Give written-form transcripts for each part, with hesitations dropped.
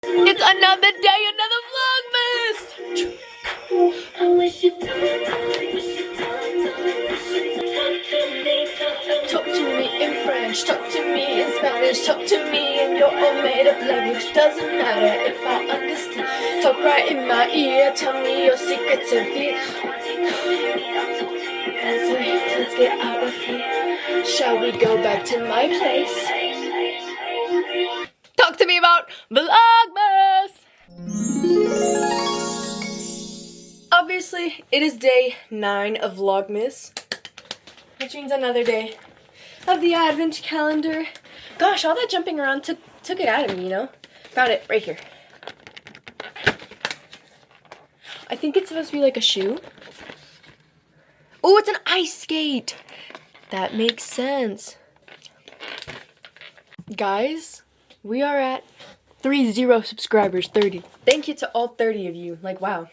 It's another day, another Vlogmas! Talk to me in French, talk to me in Spanish, talk to me in your own made-up language. Doesn't matter if I understand. Talk right in my ear, tell me your secrets and fears. Let's get out of here. Shall we go back to my place? Talk to me about Vlogmas! Obviously, it is day 9 of Vlogmas, which means another day of the advent calendar. Gosh, all that jumping around took it out of me, you know? Found it right here. I think it's supposed to be like a shoe. Oh, it's an ice skate! That makes sense. Guys, we are at 30 subscribers, 30. Thank you to all 30 of you. Like, wow.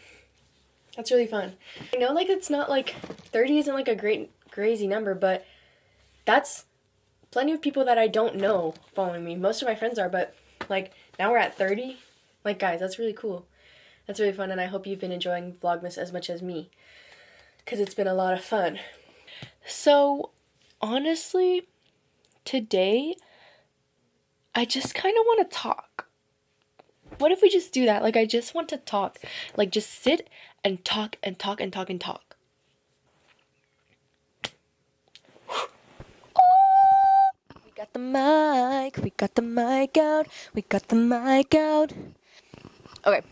That's really fun. I know, like, it's not like 30 isn't like a great crazy number, but that's plenty of people that I don't know following me. Most of my friends are, but like now we're at 30. Like, guys, that's really cool. That's really fun, and I hope you've been enjoying Vlogmas as much as me, because it's been a lot of fun. So honestly, today I just kind of want to talk. What if we just do that? Like, I just want to talk. Like, just sit and talk and talk and talk and talk. We got the mic. We got the mic out. We got the mic out. Okay.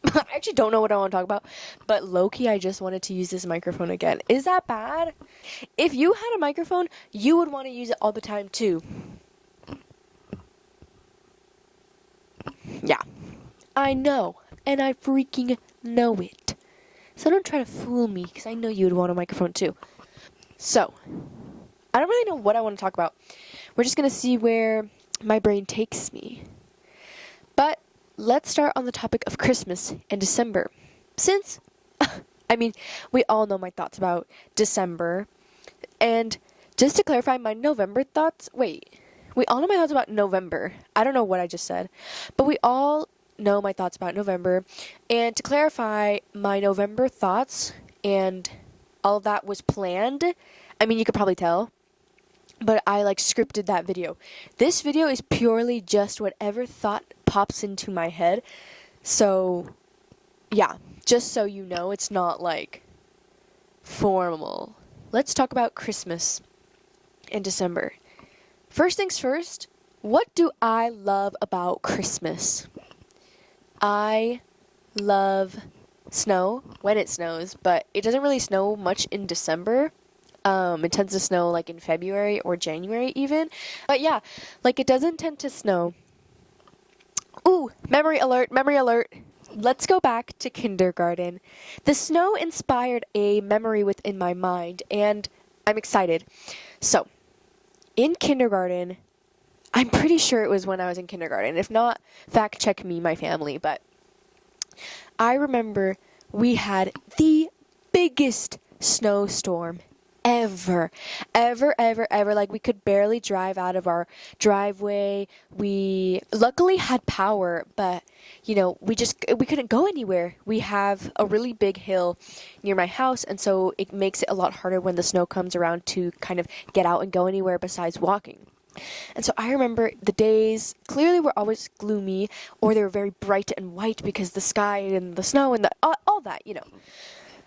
I actually don't know what I want to talk about, but low-key, I just wanted to use this microphone again. Is that bad? If you had a microphone, you would want to use it all the time, too. Yeah. I know, and I freaking know it. So don't try to fool me, because I know you would want a microphone too. So, I don't really know what I want to talk about. We're just going to see where my brain takes me. But let's start on the topic of Christmas and December. Since, I mean, we all know my thoughts about December. And just to clarify, my November thoughts, we all know my thoughts about November. I don't know what I just said, but we all know my thoughts about November. And to clarify, my November thoughts and all that was planned. I mean, you could probably tell, but I like scripted that video. This video is purely just whatever thought pops into my head. So yeah, just so you know, it's not like formal. Let's talk about Christmas and December. First things first, what do I love about Christmas? I love snow when it snows, but it doesn't really snow much in December. It tends to snow like in February or January even. But yeah, like it doesn't tend to snow. Ooh, memory alert, memory alert. Let's go back to kindergarten. The snow inspired a memory within my mind, and I'm excited. So, in kindergarten, I'm pretty sure it was when I was in kindergarten. If not, fact check me, my family. But I remember we had the biggest snowstorm ever. Like, we could barely drive out of our driveway. We luckily had power, but, you know, we couldn't go anywhere. We have a really big hill near my house, and so it makes it a lot harder when the snow comes around to kind of get out and go anywhere besides walking. And so I remember the days clearly were always gloomy, or they were very bright and white because the sky and the snow and all that, you know.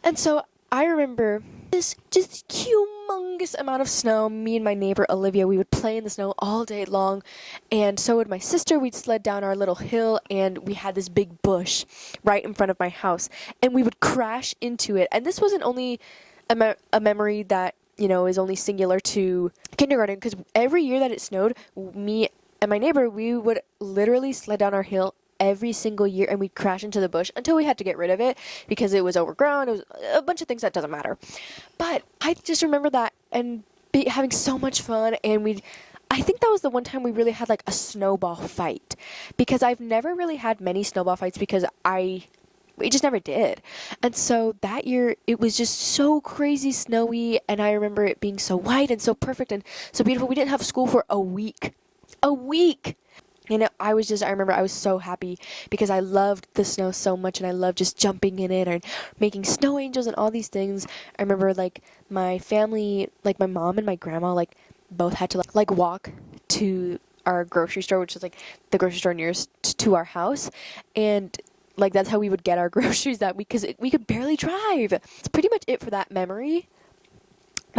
And so I remember this just humongous amount of snow. Me and my neighbor Olivia, we would play in the snow all day long, and so would my sister. We'd sled down our little hill, and we had this big bush right in front of my house, and we would crash into it. And this wasn't only a memory that, you know, is only singular to kindergarten, because every year that it snowed, me and my neighbor, we would literally sled down our hill every single year, and we'd crash into the bush until we had to get rid of it because it was overgrown. It was a bunch of things that doesn't matter. But I just remember that and having so much fun, and I think that was the one time we really had like a snowball fight, because I've never really had many snowball fights because we just never did. And so that year, it was just so crazy snowy, and I remember it being so white and so perfect and so beautiful. We didn't have school for a week. A week! And I remember I was so happy because I loved the snow so much and I loved just jumping in it and making snow angels and all these things. I remember like my family, like my mom and my grandma, like both had to like walk to our grocery store, which is like the grocery store nearest to our house. And like that's how we would get our groceries that week because we could barely drive. It's pretty much it for that memory.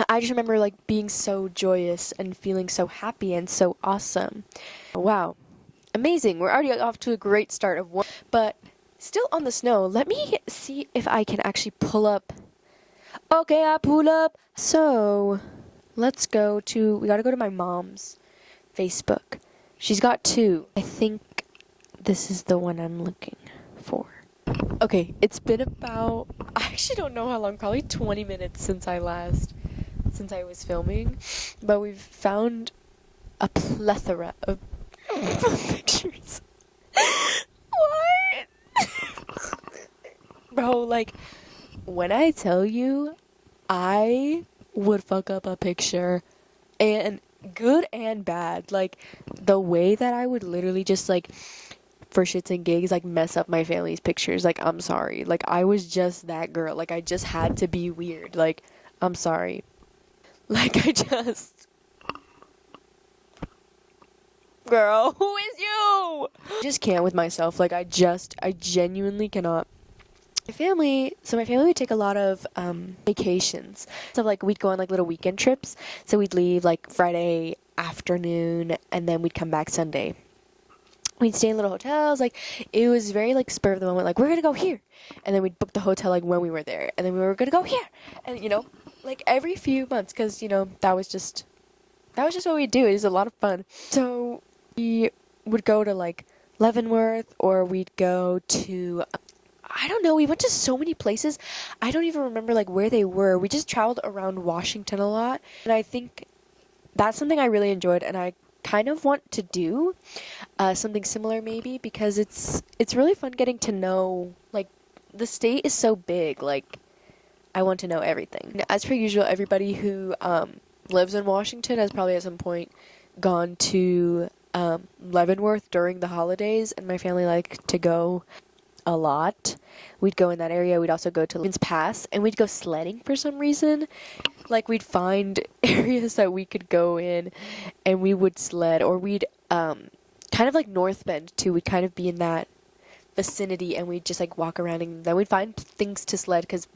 I just remember like being so joyous and feeling so happy and so awesome. Wow. Amazing. We're already off to a great start of one, but still on the snow. Let me see if I can actually pull up. Okay, I pull up. So, let's go to, we gotta go to my mom's Facebook. She's got two. I think this is the one I'm looking for. Okay, it's been about, I actually don't know how long, probably 20 minutes since I was filming, but we've found a plethora of pictures. What? Bro, like, when I tell you, I would fuck up a picture, and good and bad. Like, the way that I would literally just, like, for shits and gigs, like, mess up my family's pictures. Like, I'm sorry. Like, I was just that girl. Like, I just had to be weird. Like, I'm sorry. Like, girl, who is you? I just can't with myself. Like, I genuinely cannot. My family would take a lot of vacations. So, like, we'd go on, like, little weekend trips. So we'd leave, like, Friday afternoon, and then we'd come back Sunday. We'd stay in little hotels. Like, it was very, like, spur of the moment. Like, we're gonna go here. And then we'd book the hotel, like, when we were there. And then we were gonna go here. And, you know, like, every few months. Because, you know, that was just what we'd do. It was a lot of fun. So we would go to, like, Leavenworth, or we'd go to, I don't know, we went to so many places. I don't even remember, like, where they were. We just traveled around Washington a lot. And I think that's something I really enjoyed, and I kind of want to do something similar maybe, because it's really fun getting to know, like, the state is so big. Like, I want to know everything. As per usual, everybody who lives in Washington has probably at some point gone to Leavenworth during the holidays, and my family like to go a lot. We'd go in that area. We'd also go to Lincoln's Pass, and we'd go sledding for some reason. Like, we'd find areas that we could go in, and we would sled, or we'd kind of like North Bend too. We'd kind of be in that vicinity, and we'd just like walk around, and then we'd find things to sled because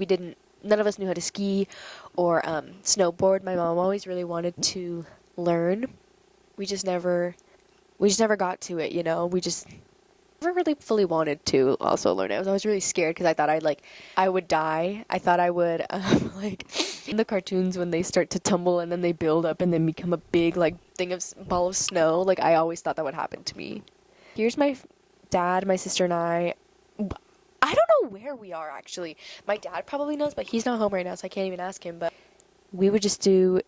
none of us knew how to ski or snowboard. My mom always really wanted to learn. We just never got to it, you know. We just never really fully wanted to also learn it. I was really scared because I thought I would die. I thought I would like in the cartoons when they start to tumble and then they build up and then become a big like ball of snow. Like, I always thought that would happen to me. Here's my dad, my sister, and I don't know where we are actually. My dad probably knows, but he's not home right now, so I can't even ask him. But we would just do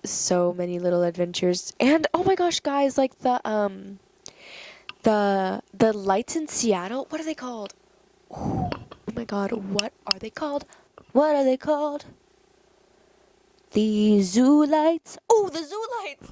so many little adventures. And oh my gosh, guys, like the lights in Seattle, what are they called? Oh my god, what are they called? What are they called? The zoo lights. Oh, the zoo lights.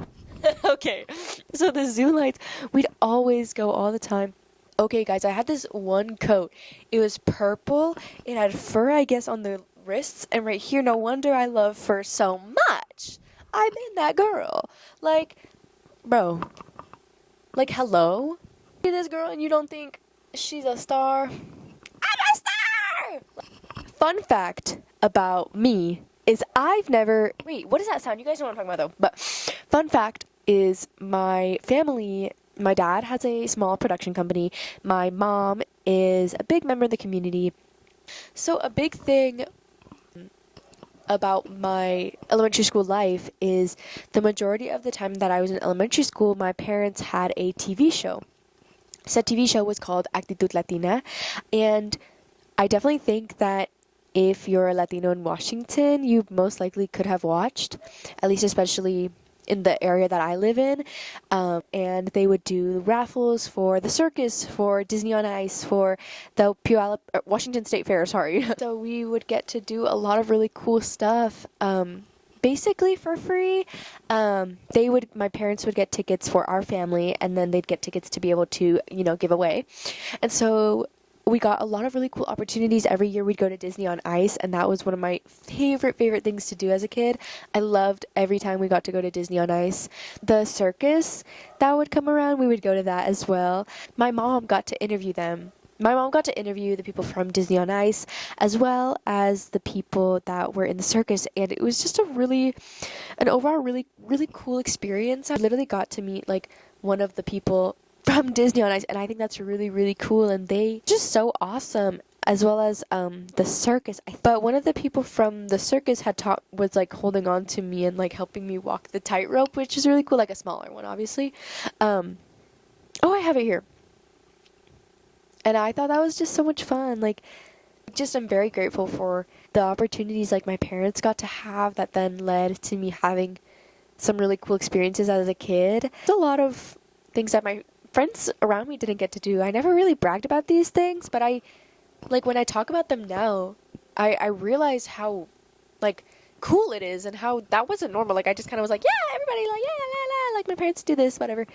Okay, so the zoo lights, we'd always go all the time. Okay, guys, I had this one coat. It was purple. It had fur, I guess, on the wrists. And right here, no wonder I love fur so much. I've been that girl. Like, bro. Like, hello? See this girl and you don't think she's a star? I'm a star! Fun fact about me is I've never... Wait, what does that sound? You guys know what I'm talking about, though. But fun fact is my family... My dad has a small production company. My mom is a big member of the community. So a big thing about my elementary school life is the majority of the time that I was in elementary school, my parents had a TV show. So that TV show was called Actitud Latina. And I definitely think that if you're a Latino in Washington, you most likely could have watched, at least especially in the area that I live in, and they would do raffles for the circus, for Disney on Ice, for the Washington State Fair, sorry. So we would get to do a lot of really cool stuff. basically for free. My parents would get tickets for our family, and then they'd get tickets to be able to, give away. And so we got a lot of really cool opportunities. Every year we'd go to Disney on Ice, and that was one of my favorite things to do as a kid. I loved every time we got to go to Disney on Ice. The circus that would come around, we would go to that as well. My mom got to interview them. My mom got to interview the people from Disney on Ice as well as the people that were in the circus, and it was just an overall really, really cool experience. I literally got to meet like one of the people from Disney on Ice, and I think that's really, really cool, and they just so awesome, as well as the circus. But one of the people from the circus was like holding on to me and like helping me walk the tightrope, which is really cool, like a smaller one, obviously. Oh, I have it here. And I thought that was just so much fun. Like, I'm very grateful for the opportunities like my parents got to have that then led to me having some really cool experiences as a kid. There's a lot of things that my friends around me didn't get to do. I never really bragged about these things, but when I talk about them now, I realize how, like, cool it is and how that wasn't normal. Like, I just kind of was like, yeah, everybody, like, yeah, la, la, like, my parents do this, whatever.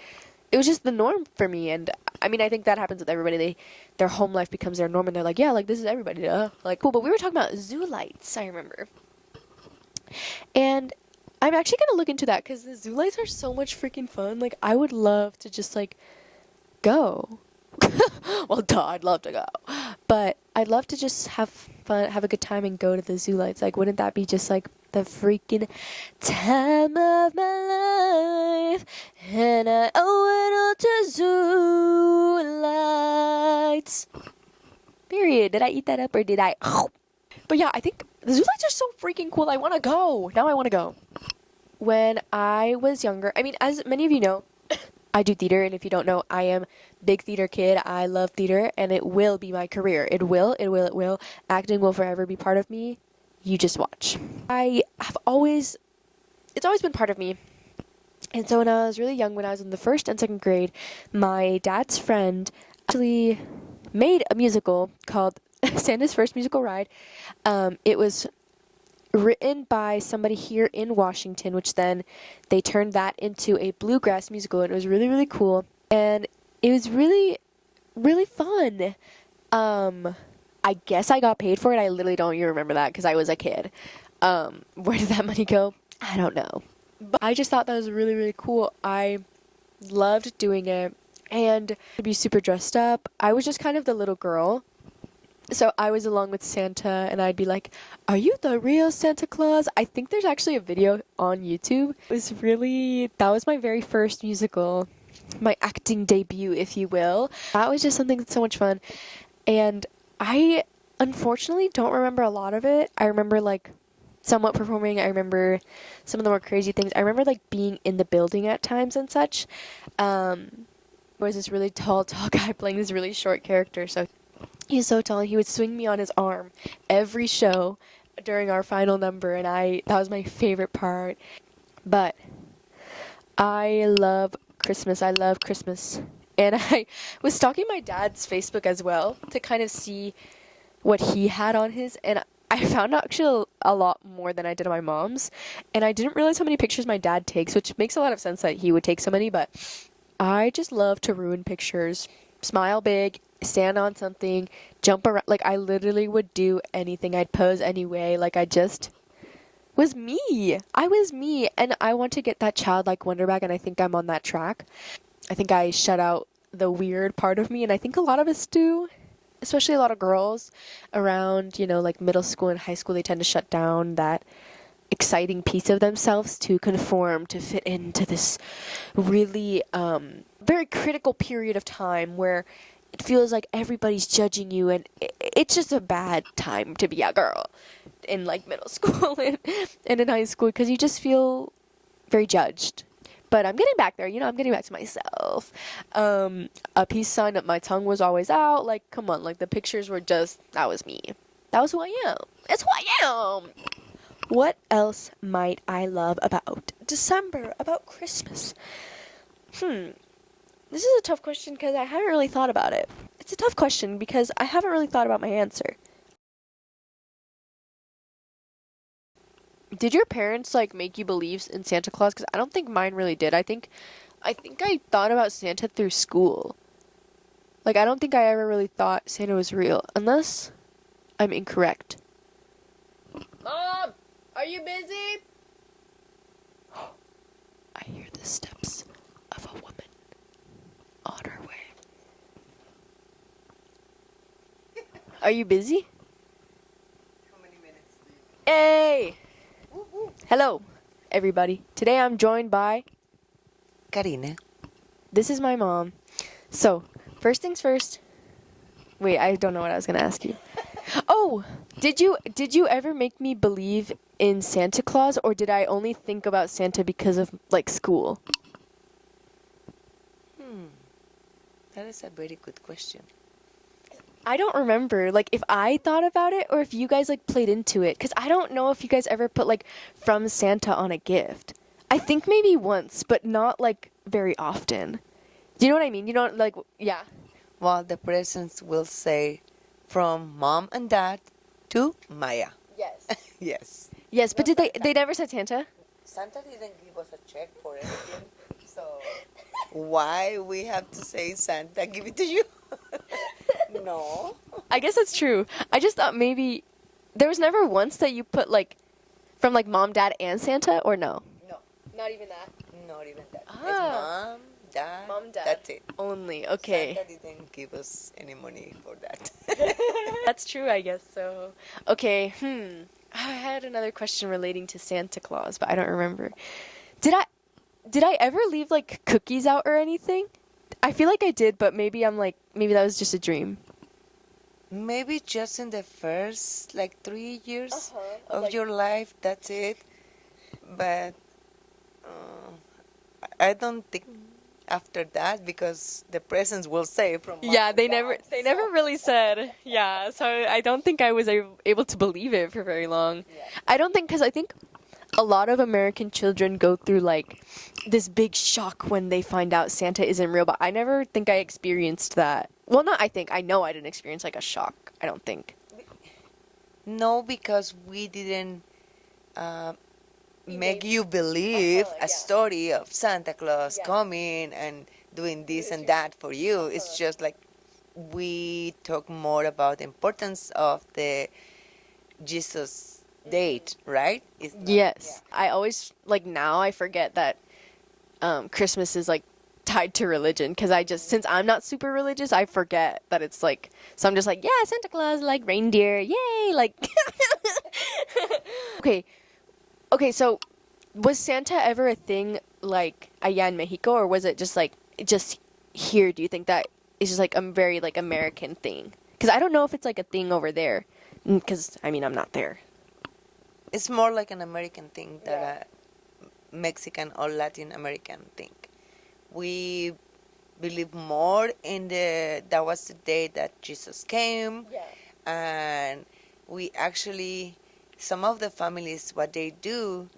It was just the norm for me, and I mean, I think that happens with everybody. Their home life becomes their norm, and they're like, yeah, like, this is everybody, duh. Like, cool, but we were talking about zoo lights, I remember. And I'm actually going to look into that, because the zoo lights are so much freaking fun. Like, I would love to just, like, go. Well, duh, I'd love to go. But I'd love to just have fun, have a good time, and go to the zoo lights. Like, wouldn't that be just, like, the freaking time of my life? And I owe it all to zoo lights. Period. Did I eat that up, or did I? But yeah, I think the zoo lights are so freaking cool. I want to go. Now I want to go. When I was younger, I mean, as many of you know, I do theater, and if you don't know, I am big theater kid. I love theater, and it will be my career. It will. Acting will forever be part of me. You just watch. It's always been part of me. And so when I was really young, when I was in the 1st and 2nd grade, my dad's friend actually made a musical called Santa's First Musical Ride. It was written by somebody here in Washington, which then they turned that into a bluegrass musical, and it was really, really cool. And it was really, really fun. I guess I got paid for it. I literally don't even remember that because I was a kid. Where did that money go? I don't know. But I just thought that was really, really cool. I loved doing it, and to be super dressed up. I was just kind of the little girl. So I was along with Santa, and I'd be like, are you the real Santa Claus? I think there's actually a video on YouTube. That was my very first musical, my acting debut, if you will. That was just something that's so much fun. And I unfortunately don't remember a lot of it. I remember like somewhat performing. I remember some of the more crazy things. I remember like being in the building at times and such. There was this really tall guy playing this really short character. So he's so tall, and he would swing me on his arm every show during our final number, and that was my favorite part. But I love Christmas. I love Christmas. And I was stalking my dad's Facebook as well to kind of see what he had on his, and I found actually a lot more than I did on my mom's, and I didn't realize how many pictures my dad takes, which makes a lot of sense that he would take so many, but I just love to ruin pictures. Smile big, stand on something, jump around. Like, I literally would do anything. I'd pose anyway. Like, I just was me. I was me, and I want to get that childlike wonder back, and I think I'm on that track. I think I shut out the weird part of me, and I think a lot of us do, especially a lot of girls around, like middle school and high school. They tend to shut down that exciting piece of themselves to conform, to fit into this really very critical period of time where it feels like everybody's judging you, and it's just a bad time to be a girl in like middle school and in high school, because you just feel very judged. But I'm getting back there, I'm getting back to myself. A peace sign up my tongue was always out. Like, come on, like the pictures were just, that was me. That was who I am. It's who I am. What else might I love about December, about Christmas? This is a tough question because I haven't really thought about it. It's a tough question because I haven't really thought about my answer. Did your parents like make you believe in Santa Claus? Because I don't think mine really did. I think I thought about Santa through school. Like I don't think I ever really thought Santa was real, unless I'm incorrect. Mom, are you busy? I hear the steps of a woman on her way. Are you busy? How many minutes do you Hey! Hello, everybody. Today I'm joined by... Karina. This is my mom. So, first things first. Wait, I don't know what I was going to ask you. Oh! Did you ever make me believe in Santa Claus, or did I only think about Santa because of, like, school? That is a very good question. I don't remember, like, if I thought about it or if you guys, like, played into it. Because I don't know if you guys ever put, like, from Santa on a gift. I think maybe once, but not, like, very often. Do you know what I mean? You don't, like, yeah. Well, the presents will say from mom and dad to Maya. Yes. Yes. Yes, but did they never said Santa? Santa didn't give us a check for anything, so why we have to say Santa give it to you? No. I guess that's true. I just thought maybe there was never once that you put, like, from, like, mom, dad, and Santa, or no? No. Not even that. Not even that. It's Ah. mom, dad. Dad. That's it. Only, okay. Santa didn't give us any money for that. That's true, I guess so. Okay, I had another question relating to Santa Claus, but I don't remember. Did I ever leave, like, cookies out or anything? I feel like I did, but maybe maybe that was just a dream. Maybe just in the first, like, 3 years of, of your life, that's it. But I don't think after that, because the presents will say from mom Yeah, and they dad, never really said. Yeah, so I don't think I was able to believe it for very long. Yeah. I don't think, because I think a lot of American children go through, like, this big shock when they find out Santa isn't real, but I never think I experienced that. Well, not I think. I know I didn't experience, like, a shock. I don't think. No, because we didn't make you believe yeah. a story of Santa Claus Yeah. coming and doing this and that for you. It's just like we talk more about the importance of the Jesus date, right? It's not- Yes. I always, like, now I forget that Christmas is, like, tied to religion, because since I'm not super religious, I forget that it's, like, so I'm just like, yeah, Santa Claus, like, reindeer, yay, like. Okay, so was Santa ever a thing, like, allá in Mexico, or was it just, like, just here? Do you think that it's just, like, a very, like, American thing? Because I don't know if it's, like, a thing over there, because, I mean, I'm not there. It's more like an American thing than a Mexican or Latin American thing. We believe more in that was the day that Jesus came, and we actually, some of the families, what they do,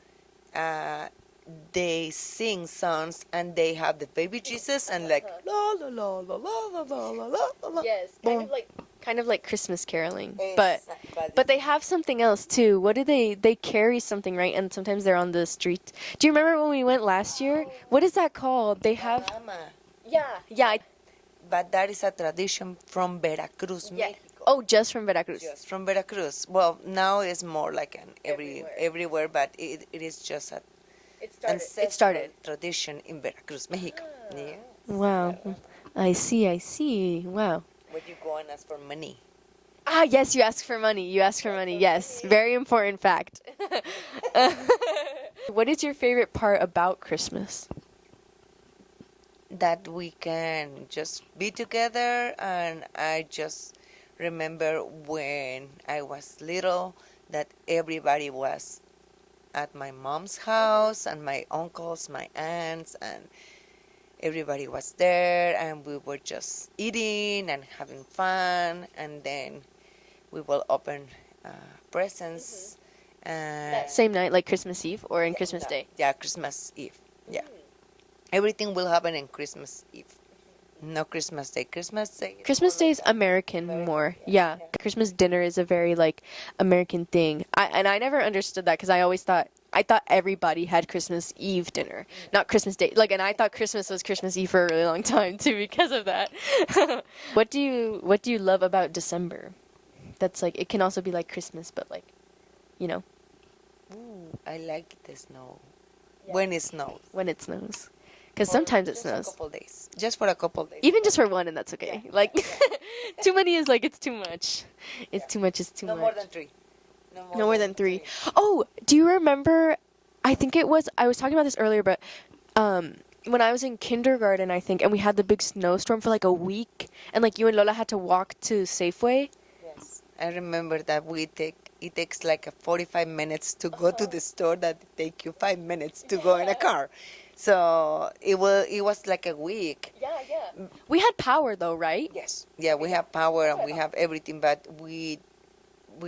they sing songs and they have the baby Jesus and like la la la la la la la la la. Yes, Boom. kind of like Christmas caroling, Exactly. but they have something else too. What do they carry something, right? And sometimes they're on the street. Do you remember when we went last year? What is that called? They have Mama. yeah. But that is a tradition from Veracruz, Mexico. Oh, just from Veracruz. Just from Veracruz. Well, now it's more like an everywhere, but it is just a It started. tradition in Veracruz, Mexico. Yeah. Wow, I see. Wow. Where you go and ask for money. Ah, yes, you ask for money. Yes, very important fact. What is your favorite part about Christmas? That we can just be together, and I just remember when I was little that everybody was at my mom's house and my uncles, my aunts, and everybody was there, and we were just eating and having fun, and then we will open presents. Same night, like Christmas Eve, or in Christmas Day? Yeah, Christmas Eve. Yeah. Everything will happen on Christmas Eve. No Christmas Day. Christmas Day. Christmas Day is American more. Yeah. Christmas dinner is a very like American thing. I never understood that because I thought everybody had Christmas Eve dinner, not Christmas Day. Like, and I thought Christmas was Christmas Eve for a really long time too because of that. What do you love about December? That's like it can also be like Christmas, but like, you know, Ooh, I like the snow. When it snows. when it snows. Because sometimes it Just a snows. couple days. Just for a couple days. Even just for one, and that's okay. Like, too many is like, it's too much. It's too much, it's too No much. more than 3. No more than 3. Oh, do you remember? I think I was talking about this earlier, but when I was in kindergarten, I think, and we had the big snowstorm for like a week, and like you and Lola had to walk to Safeway. Yes. I remember that it takes like a 45 minutes to go to the store that it take you 5 minutes to go in a car. So it was like a week. Yeah. We had power though, right? Yes. Yeah, we have power and we have everything, but we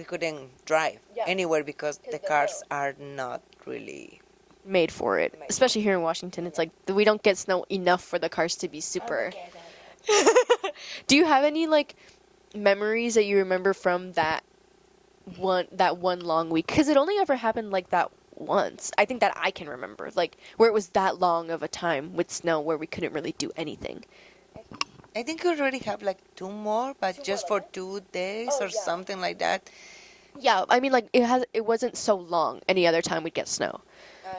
couldn't drive anywhere because the cars are not really Made for it, especially here in Washington. It's like we don't get snow enough for the cars to be super. Do you have any like memories that you remember from that one long week? Because it only ever happened like that once. I think that I can remember, like where it was that long of a time with snow where we couldn't really do anything. I think we already have like 2 more, but just for 2 days or something like that. Yeah, I mean like it wasn't so long. Any other time we'd get snow,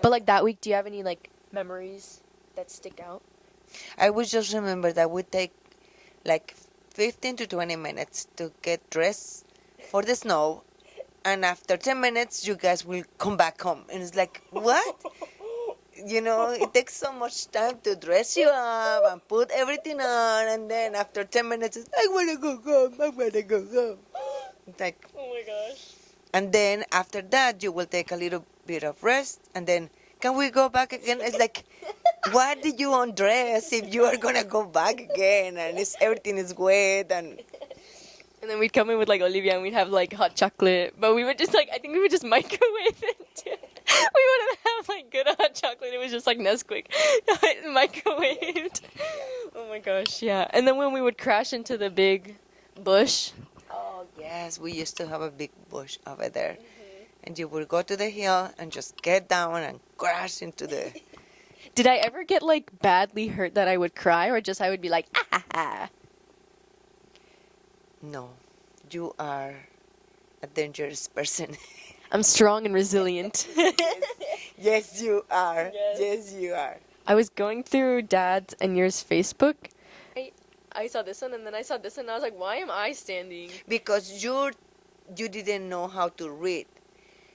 but like that week, do you have any like memories that stick out? I would just remember that we take like 15 to 20 minutes to get dressed for the snow, and after 10 minutes you guys will come back home, and it's like, what? You know, it takes so much time to dress you up and put everything on, and then after 10 minutes it's, I want to go home, I want to go home. It's like, Oh my gosh. and then after that you will take a little bit of rest, and then can we go back again? It's like, why did you undress if you are gonna go back again and everything is wet? And then we'd come in with like Olivia and we'd have like hot chocolate, but we would just like I think we would just microwave it too. We wouldn't have like good hot chocolate. It was just like Nesquik microwaved. Oh my gosh, yeah. And then when we would crash into the big bush. oh yes, we used to have a big bush over there, and you would go to the hill and just get down and crash into the. Did I ever get like badly hurt that I would cry, or just I would be like ah ha ha? No, you are a dangerous person. I'm strong and resilient. Yes, you are. Yes. Yes, you are. I was going through Dad's and yours Facebook. I saw this one and then I saw this one and I was like, why am I standing? Because you didn't know how to read.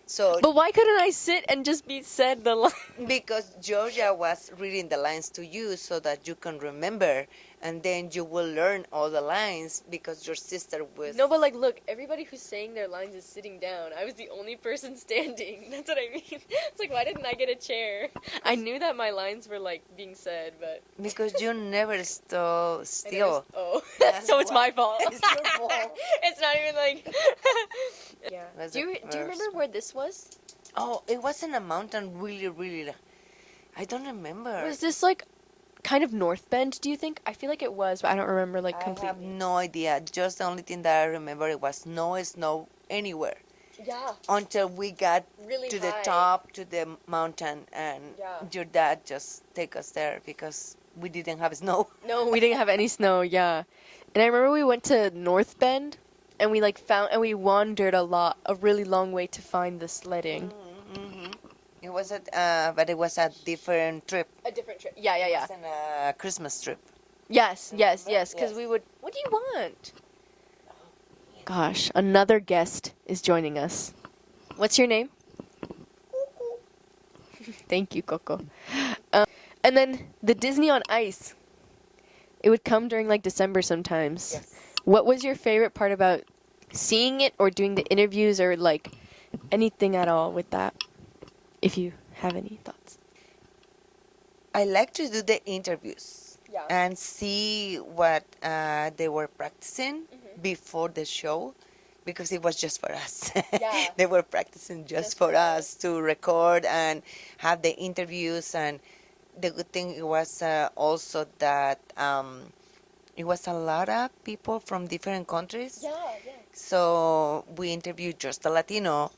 So But why couldn't I sit and just be said the line? because Georgia was reading the lines to you so that you can remember, and then you will learn all the lines because your sister was. No, but like, look, everybody who's saying their lines is sitting down. I was the only person standing. That's what I mean. It's like, why didn't I get a chair? I knew that my lines were like being said, but Because you never stood still. Oh, That's so it's why. my fault. It's your fault. It's not even like. Yeah. Was Do you the remember first where this was? Oh, it was in a mountain, really, really. I don't remember. Was this like kind of North Bend? Do you think? I feel like it was, but I don't remember like I have completely. no idea. Just the only thing that I remember, it was no snow anywhere Yeah. until we got Really to the high. top to the mountain, and Yeah. your dad just take us there because we didn't have snow. No, we didn't have any snow. Yeah, and I remember we went to North Bend, and we like found and we wandered a really long way to find the sledding. Mm-hmm. It was but it was a different trip. A different trip. Yeah, yeah, It yeah. wasn't a Christmas trip. Yes, yes, Remember? yes. Because Yes. we would. What do you want? Gosh, another guest is joining us. What's your name? Thank you, Coco. And then the Disney on Ice. It would come during like December sometimes. Yes. What was your favorite part about seeing it or doing the interviews or like anything at all with that? If you have any thoughts. I like to do the interviews Yeah. and see what they were practicing Mm-hmm. before the show, because it was just for us. Yeah. They were practicing just for us to record and have the interviews. And the good thing was also that it was a lot of people from different countries. Yeah. So we interviewed just the Latino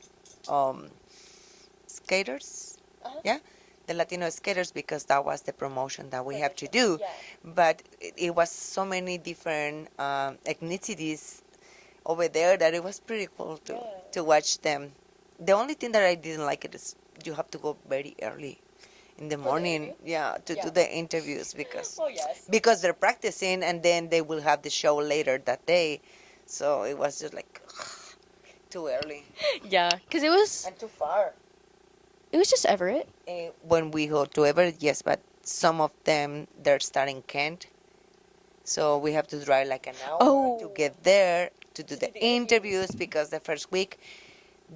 skaters. Uh-huh. Yeah, the Latino skaters, because that was the promotion that we have to do. But it was so many different ethnicities over there that it was pretty cool to watch them. The only thing that I didn't like it is you have to go very early in the morning, to do the interviews because they're practicing and then they will have the show later that day. So it was just like too early Yeah, because it was and too far. just Everett. When we go to Everett, yes, but some of them they're starting Kent, so we have to drive like an hour to get there to do the interviews because the first week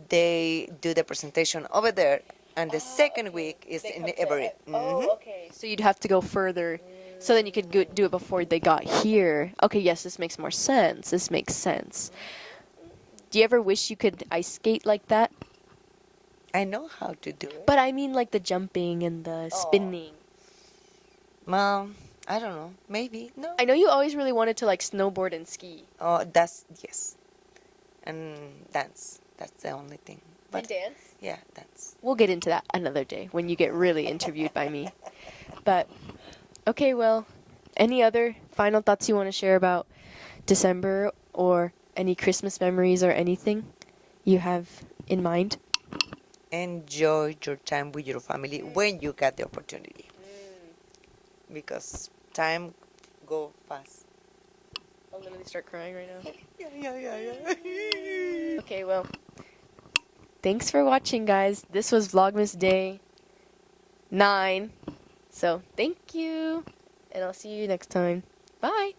they do the presentation over there, and the second week is in Everett. Okay. So you'd have to go further, so then you could do it before they got here. Okay, yes, this makes more sense. This makes sense. Do you ever wish you could ice skate like that? I know how to do it. But I mean, like the jumping and the spinning. Well, I don't know. Maybe no. I know you always really wanted to like snowboard and ski. Oh, that's yes, and dance. That's the only thing. But dance? yeah, dance. We'll get into that another day when you get really interviewed by me. But, okay, well, any other final thoughts you want to share about December or any Christmas memories or anything you have in mind? Enjoy your time with your family when you get the opportunity. Because time go fast. I'll literally start crying right now. Yeah. Okay, well, thanks for watching, guys. This was Vlogmas Day 9. So, thank you. And I'll see you next time. Bye.